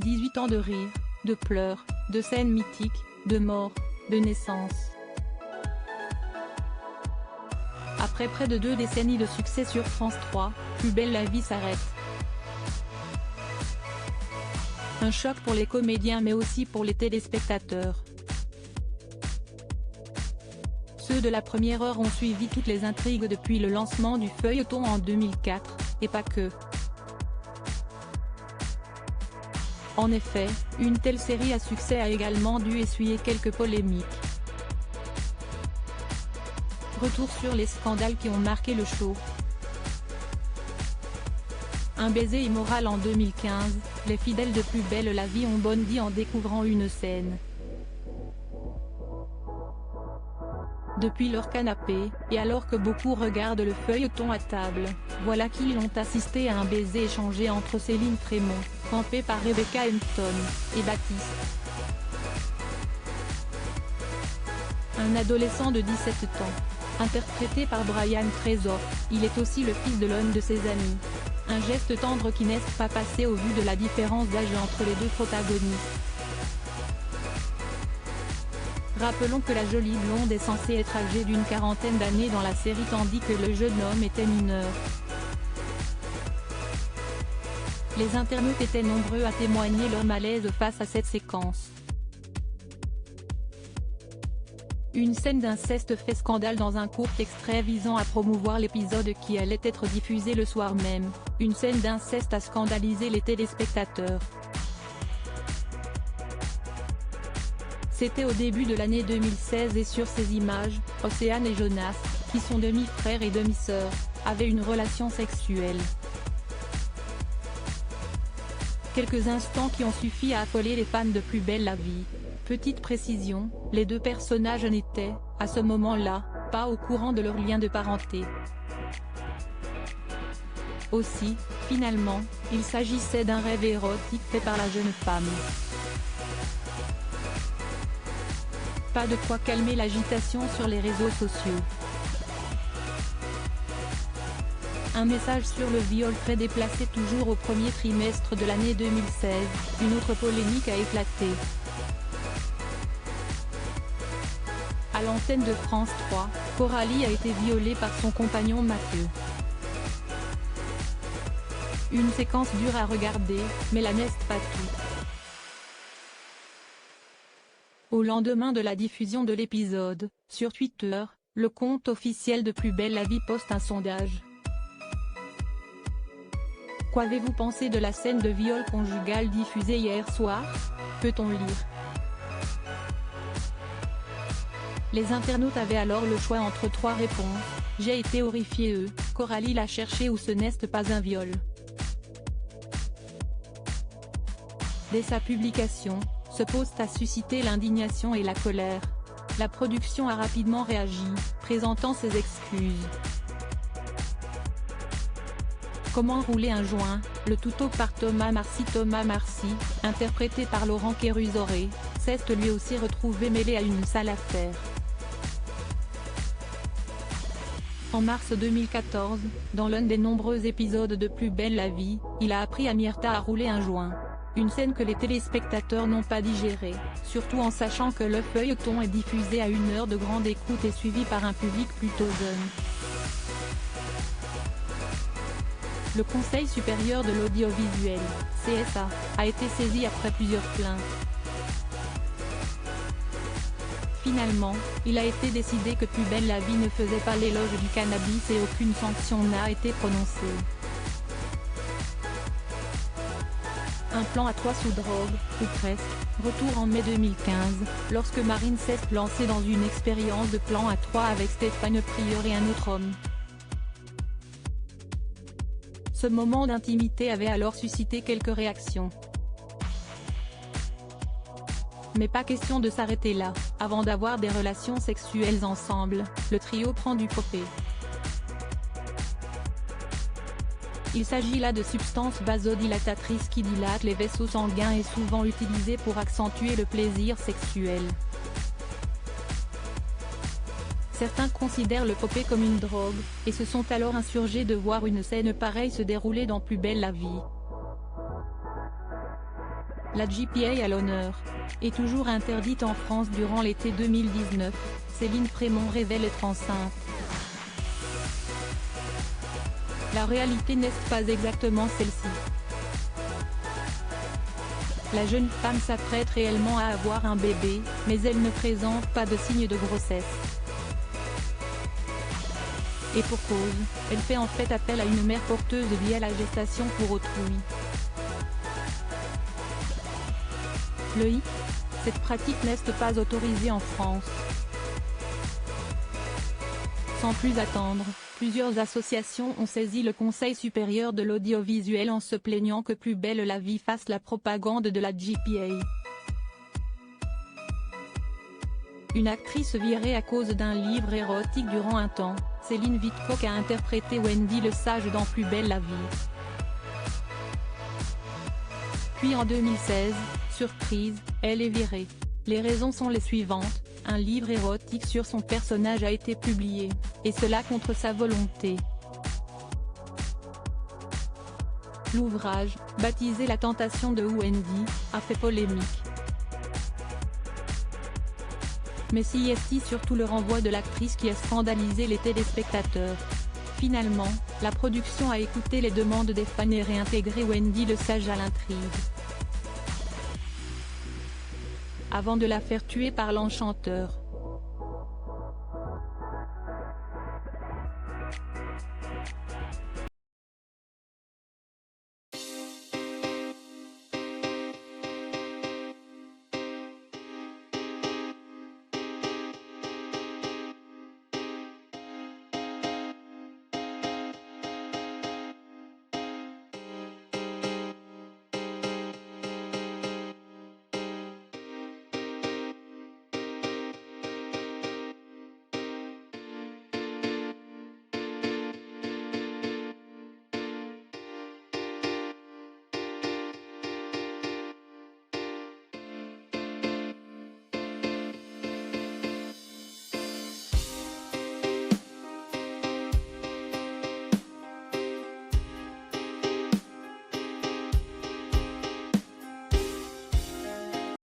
18 ans de rires, de pleurs, de scènes mythiques, de morts, de naissances. Après près de 2 décennies de succès sur France 3, Plus belle la vie s'arrête. Un choc pour les comédiens mais aussi pour les téléspectateurs. Ceux de la première heure ont suivi toutes les intrigues depuis le lancement du feuilleton en 2004, et pas que. En effet, une telle série à succès a également dû essuyer quelques polémiques. Retour sur les scandales qui ont marqué le show. Un baiser immoral en 2015, les fidèles de Plus belle la vie ont bondi en découvrant une scène. Depuis leur canapé, et alors que beaucoup regardent le feuilleton à table, voilà qu'ils ont assisté à un baiser échangé entre Céline Trémont, campée par Rebecca Hampton, et Baptiste. Un adolescent de 17 ans. Interprété par Brian Trésor, il est aussi le fils de l'un de ses amis. Un geste tendre qui n'est pas passé au vu de la différence d'âge entre les deux protagonistes. Rappelons que la jolie blonde est censée être âgée d'une quarantaine d'années dans la série tandis que le jeune homme était mineur. Les internautes étaient nombreux à témoigner leur malaise face à cette séquence. Une scène d'inceste fait scandale dans un court extrait visant à promouvoir l'épisode qui allait être diffusé le soir même. Une scène d'inceste a scandalisé les téléspectateurs. C'était au début de l'année 2016 et sur ces images, Océane et Jonas, qui sont demi-frères et demi-sœurs, avaient une relation sexuelle. Quelques instants qui ont suffi à affoler les fans de Plus belle la vie. Petite précision, les deux personnages n'étaient, à ce moment-là, pas au courant de leur lien de parenté. Aussi, finalement, il s'agissait d'un rêve érotique fait par la jeune femme. Pas de quoi calmer l'agitation sur les réseaux sociaux. Un message sur le viol très déplacé toujours au premier trimestre de l'année 2016, une autre polémique a éclaté. À l'antenne de France 3, Coralie a été violée par son compagnon Mathieu. Une séquence dure à regarder, mais la n'est pas tout. Au lendemain de la diffusion de l'épisode, sur Twitter, le compte officiel de Plus belle la vie poste un sondage. Qu'avez-vous pensé de la scène de viol conjugal diffusée hier soir? Peut-on lire. Les internautes avaient alors le choix entre 3 réponses. J'ai été horrifié. Coralie l'a cherché ou ce n'est pas un viol. Dès sa publication, ce post a suscité l'indignation et la colère. La production a rapidement réagi, présentant ses excuses. Comment rouler un joint, le tuto par Thomas Marcy. Thomas Marcy, interprété par Laurent Kéruzoré, s'est lui aussi retrouvé mêlé à une sale affaire. En mars 2014, dans l'un des nombreux épisodes de Plus belle la vie, il a appris à Myrtha à rouler un joint. Une scène que les téléspectateurs n'ont pas digérée, surtout en sachant que le feuilleton est diffusé à 1 heure de grande écoute et suivi par un public plutôt jeune. Le Conseil supérieur de l'audiovisuel, CSA, a été saisi après plusieurs plaintes. Finalement, il a été décidé que Plus belle la vie ne faisait pas l'éloge du cannabis et aucune sanction n'a été prononcée. Un plan à 3 sous drogue, ou presque, retour en mai 2015, lorsque Marine s'est lancée dans une expérience de plan à 3 avec Stéphane Prieur et un autre homme. Ce moment d'intimité avait alors suscité quelques réactions. Mais pas question de s'arrêter là, avant d'avoir des relations sexuelles ensemble, le trio prend du copé. Il s'agit là de substances vasodilatatrices qui dilatent les vaisseaux sanguins et souvent utilisées pour accentuer le plaisir sexuel. Certains considèrent le popé comme une drogue, et se sont alors insurgés de voir une scène pareille se dérouler dans Plus belle la vie. La GPA à l'honneur. Et toujours interdite en France durant l'été 2019, Céline Frémont révèle être enceinte. La réalité n'est pas exactement celle-ci. La jeune femme s'apprête réellement à avoir un bébé, mais elle ne présente pas de signe de grossesse. Et pour cause, elle fait en fait appel à une mère porteuse via la gestation pour autrui. Le hic, cette pratique n'est pas autorisée en France. Sans plus attendre, plusieurs associations ont saisi le Conseil supérieur de l'audiovisuel en se plaignant que Plus belle la vie fasse la propagande de la GPA. Une actrice virée à cause d'un livre érotique durant un temps, Céline Wittkopf a interprété Wendy le Sage dans Plus belle la vie. Puis en 2016, surprise, elle est virée. Les raisons sont les suivantes: un livre érotique sur son personnage a été publié, et cela contre sa volonté. L'ouvrage, baptisé La tentation de Wendy, a fait polémique. Mais si est surtout le renvoi de l'actrice qui a scandalisé les téléspectateurs. Finalement, la production a écouté les demandes des fans et réintégré Wendy le Sage à l'intrigue. Avant de la faire tuer par l'enchanteur.